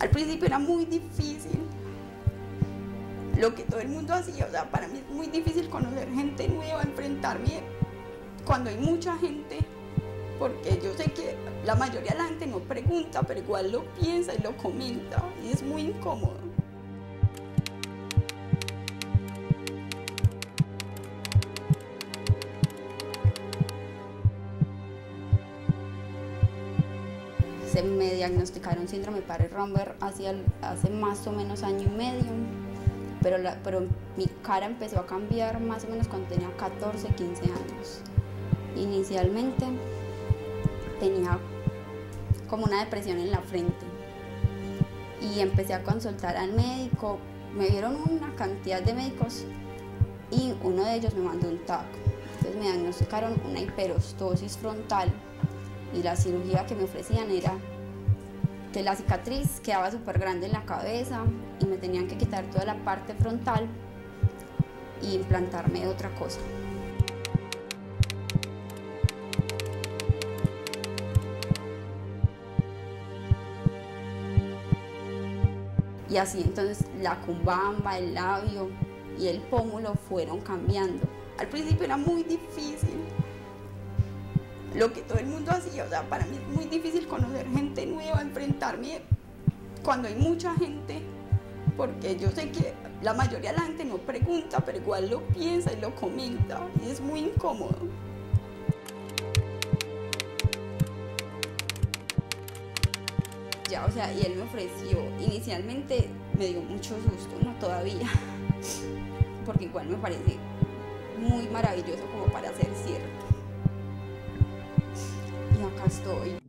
Al principio era muy difícil lo que todo el mundo hacía, o sea, para mí es muy difícil conocer gente nueva, enfrentarme cuando hay mucha gente, porque yo sé que la mayoría de la gente no pregunta, pero igual lo piensa y lo comenta, y es muy incómodo. Se me diagnosticaron síndrome Parry-Romberg hace más o menos año y medio, pero mi cara empezó a cambiar más o menos cuando tenía 14, 15 años. Inicialmente tenía como una depresión en la frente y empecé a consultar al médico. Me vieron una cantidad de médicos y uno de ellos me mandó un TAC. Entonces me diagnosticaron una hiperostosis frontal y la cirugía que me ofrecían era que la cicatriz quedaba súper grande en la cabeza y me tenían que quitar toda la parte frontal e implantarme otra cosa. Y así entonces la cumbamba, el labio y el pómulo fueron cambiando. Al principio era muy difícil lo que todo el mundo hacía, o sea, para mí es muy difícil conocer gente nueva, enfrentarme cuando hay mucha gente, porque yo sé que la mayoría de la gente no pregunta, pero igual lo piensa y lo comenta, y es muy incómodo. Ya, o sea, y él me ofreció, inicialmente me dio mucho susto, no todavía, porque igual me parece muy maravilloso como para ser cierto. Y acá estoy.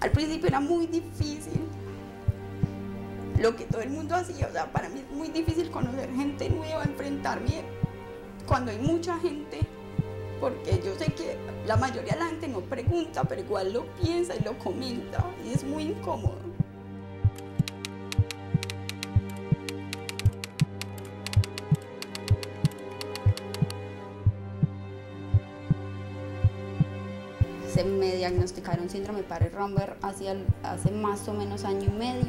Al principio era muy difícil lo que todo el mundo hacía, o sea, para mí es muy difícil conocer gente nueva, enfrentarme cuando hay mucha gente, porque yo sé que la mayoría de la gente no pregunta, pero igual lo piensa y lo comenta, y es muy incómodo. Se me diagnosticaron síndrome Parry-Romberg hace más o menos año y medio,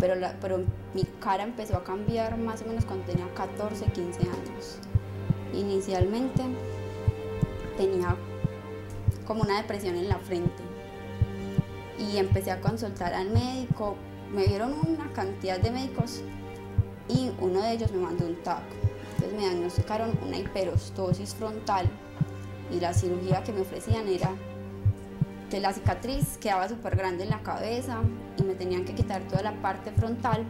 pero mi cara empezó a cambiar más o menos cuando tenía 14, 15 años. Inicialmente tenía como una depresión en la frente y empecé a consultar al médico. Me vieron una cantidad de médicos y uno de ellos me mandó un TAC. Entonces Entonces me diagnosticaron una hiperostosis frontal y la cirugía que me ofrecían era que la cicatriz quedaba súper grande en la cabeza y me tenían que quitar toda la parte frontal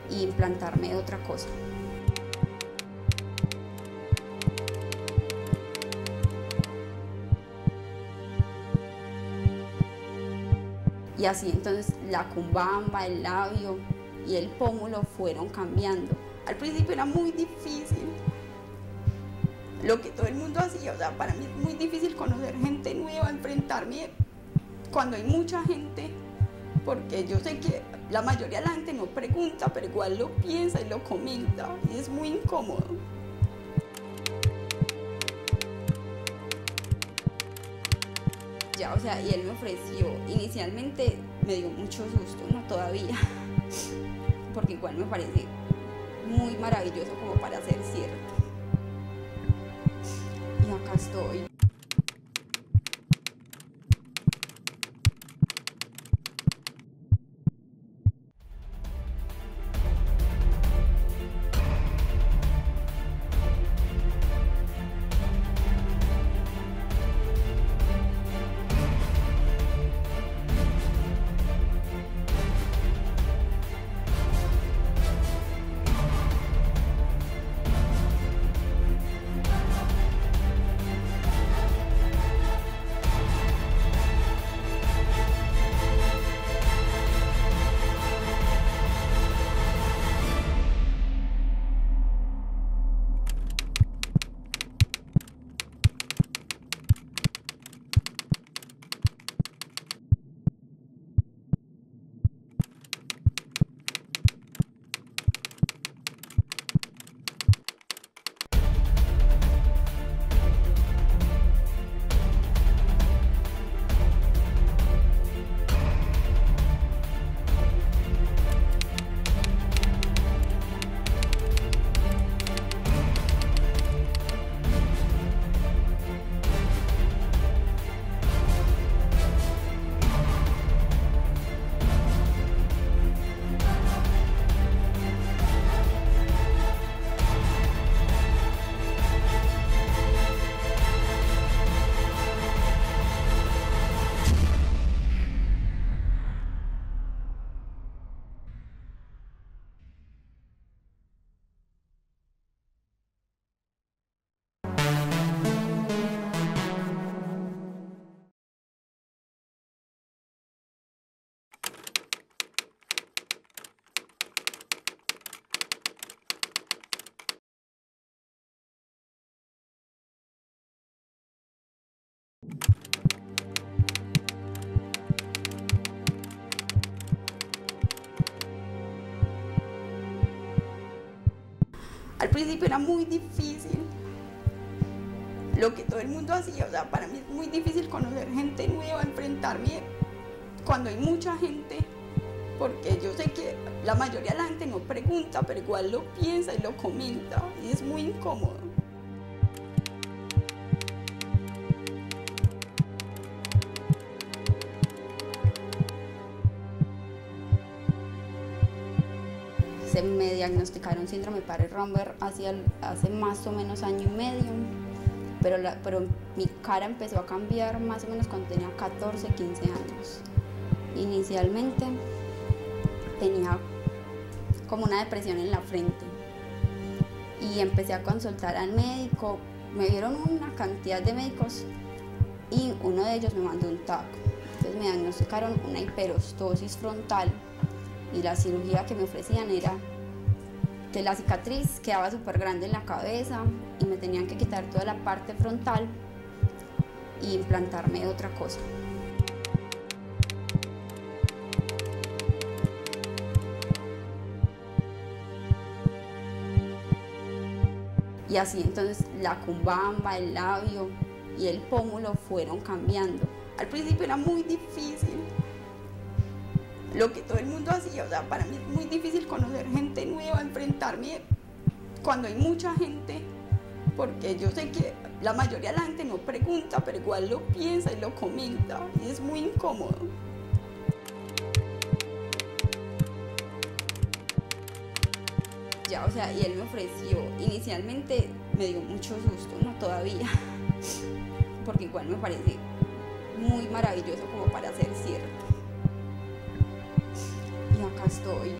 y implantarme otra cosa. Y así entonces la cumbamba, el labio y el pómulo fueron cambiando. Al principio era muy difícil lo que todo el mundo hacía, o sea, para mí es muy difícil conocer gente nueva, enfrentarme cuando hay mucha gente, porque yo sé que la mayoría de la gente no pregunta, pero igual lo piensa y lo comenta, y es muy incómodo. Ya, o sea, y él me ofreció, inicialmente me dio mucho susto, no todavía, porque igual me parece muy maravilloso como para ser cierto. Y acá estoy. Al principio era muy difícil lo que todo el mundo hacía, o sea, para mí es muy difícil conocer gente nueva, enfrentarme cuando hay mucha gente, porque yo sé que la mayoría de la gente no pregunta, pero igual lo piensa y lo comenta, y es muy incómodo. Se me diagnosticaron síndrome Parry-Romberg hace más o menos año y medio, pero mi cara empezó a cambiar más o menos cuando tenía 14, 15 años. Inicialmente tenía como una depresión en la frente y empecé a consultar al médico. Me dieron una cantidad de médicos y uno de ellos me mandó un TAC. Entonces me diagnosticaron una hiperostosis frontal y la cirugía que me ofrecían era que la cicatriz quedaba súper grande en la cabeza y me tenían que quitar toda la parte frontal y implantarme otra cosa. Y así entonces la cumbamba, el labio y el pómulo fueron cambiando. Al principio era muy difícil lo que todo el mundo hacía, o sea, para mí es muy difícil conocer gente nueva, enfrentarme cuando hay mucha gente, porque yo sé que la mayoría de la gente no pregunta, pero igual lo piensa y lo comenta, y es muy incómodo. Ya, o sea, y él me ofreció, inicialmente me dio mucho susto, no todavía, porque igual me parece muy maravilloso como para ser cierto. Y acá estoy.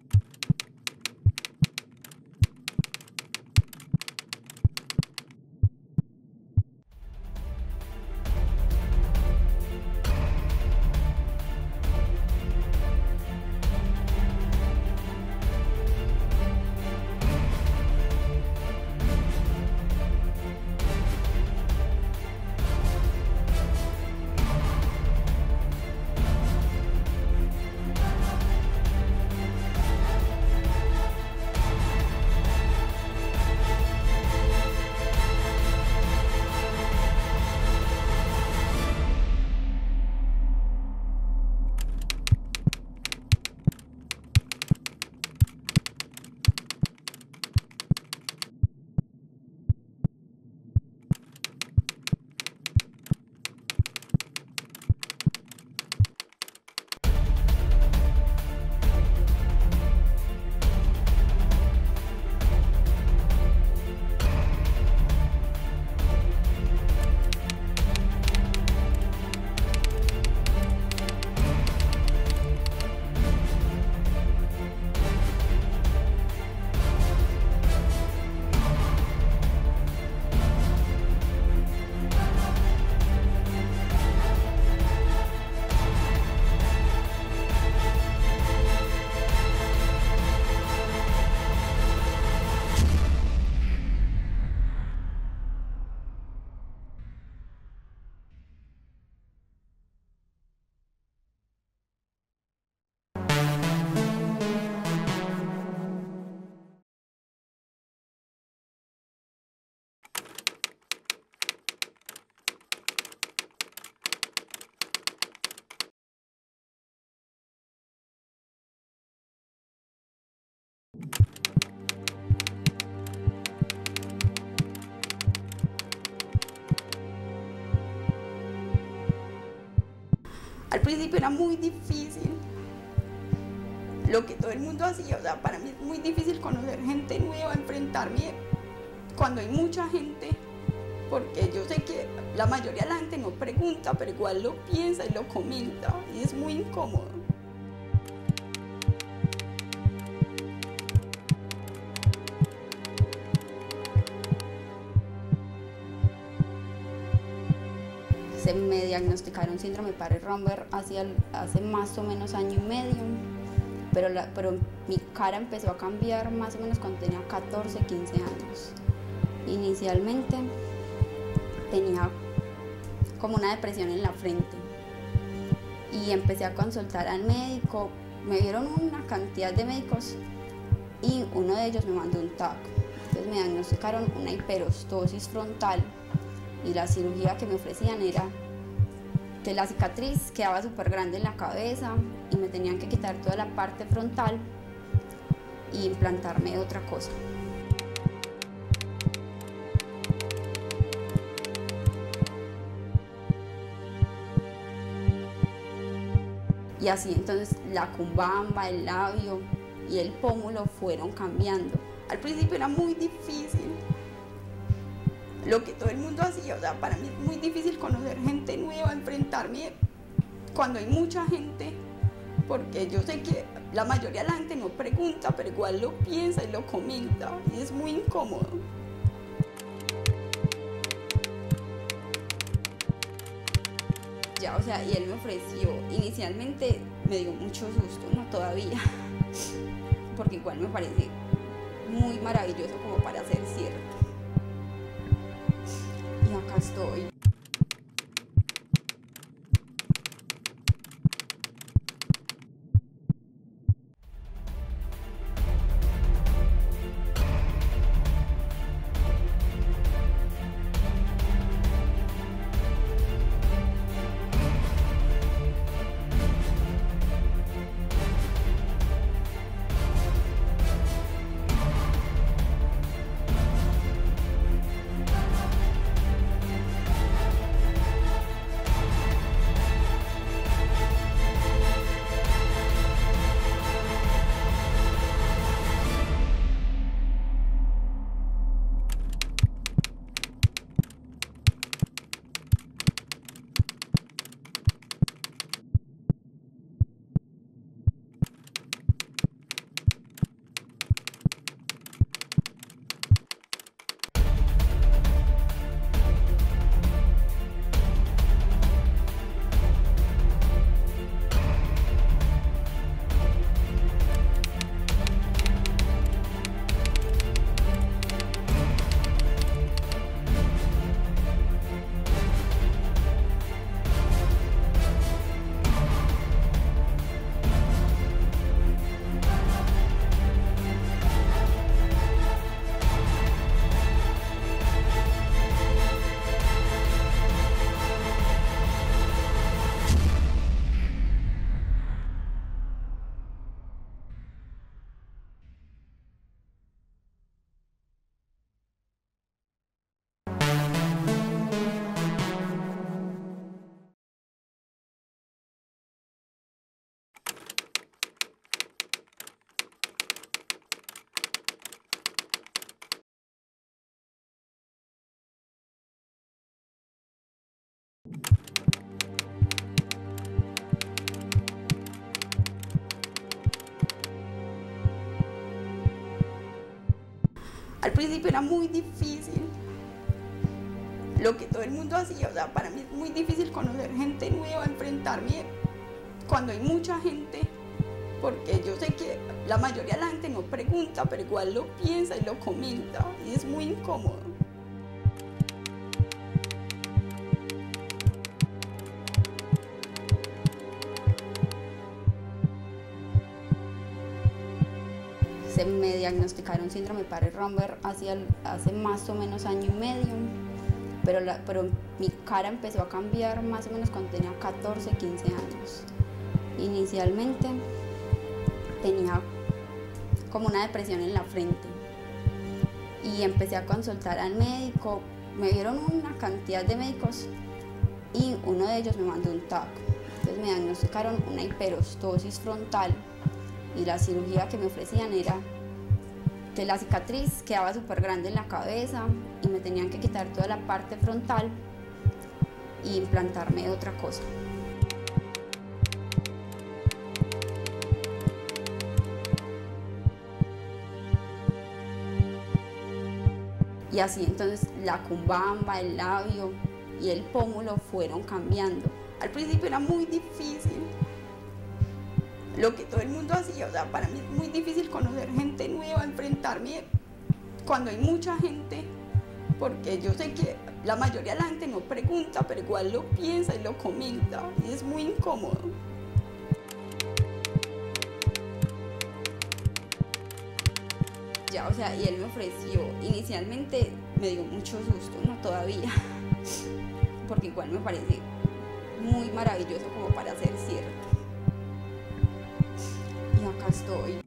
Al principio era muy difícil lo que todo el mundo hacía, o sea, para mí es muy difícil conocer gente nueva, enfrentarme cuando hay mucha gente, porque yo sé que la mayoría de la gente no pregunta, pero igual lo piensa y lo comenta, y es muy incómodo. Me diagnosticaron síndrome Parry-Romberg hace más o menos año y medio, pero mi cara empezó a cambiar más o menos cuando tenía 14, 15 años. Inicialmente tenía como una depresión en la frente y empecé a consultar al médico. Me dieron una cantidad de médicos y uno de ellos me mandó un TAC. Entonces me diagnosticaron una hiperostosis frontal. Y la cirugía que me ofrecían era que la cicatriz quedaba súper grande en la cabeza y me tenían que quitar toda la parte frontal y implantarme otra cosa. Y así entonces la cumbamba, el labio y el pómulo fueron cambiando. Al principio era muy difícil lo que todo el mundo hacía, o sea, para mí es muy difícil conocer gente nueva, enfrentarme cuando hay mucha gente, porque yo sé que la mayoría de la gente no pregunta, pero igual lo piensa y lo comenta, y es muy incómodo. Ya, o sea, y él me ofreció, inicialmente me dio mucho susto, no todavía, porque igual me parece muy maravilloso como para ser cierto. Y acá estoy. Al principio era muy difícil lo que todo el mundo hacía, o sea, para mí es muy difícil conocer gente nueva, enfrentarme cuando hay mucha gente, porque yo sé que la mayoría de la gente no pregunta, pero igual lo piensa y lo comenta, y es muy incómodo. Se me diagnosticaron síndrome Parry-Romberg hace más o menos año y medio, pero mi cara empezó a cambiar más o menos cuando tenía 14, 15 años. Inicialmente tenía como una depresión en la frente y empecé a consultar al médico. Me dieron una cantidad de médicos y uno de ellos me mandó un TAC. Entonces me diagnosticaron una hiperostosis frontal y la cirugía que me ofrecían era que la cicatriz quedaba súper grande en la cabeza y me tenían que quitar toda la parte frontal e implantarme otra cosa. Y así entonces la cumbamba, el labio y el pómulo fueron cambiando. Al principio era muy difícil lo que todo el mundo hacía, o sea, para mí es muy difícil conocer gente nueva, enfrentarme cuando hay mucha gente, porque yo sé que la mayoría de la gente no pregunta, pero igual lo piensa y lo comenta, y es muy incómodo. Ya, o sea, y él me ofreció, inicialmente me dio mucho susto, no todavía, porque igual me parece muy maravilloso como para ser cierto. Y acá estoy.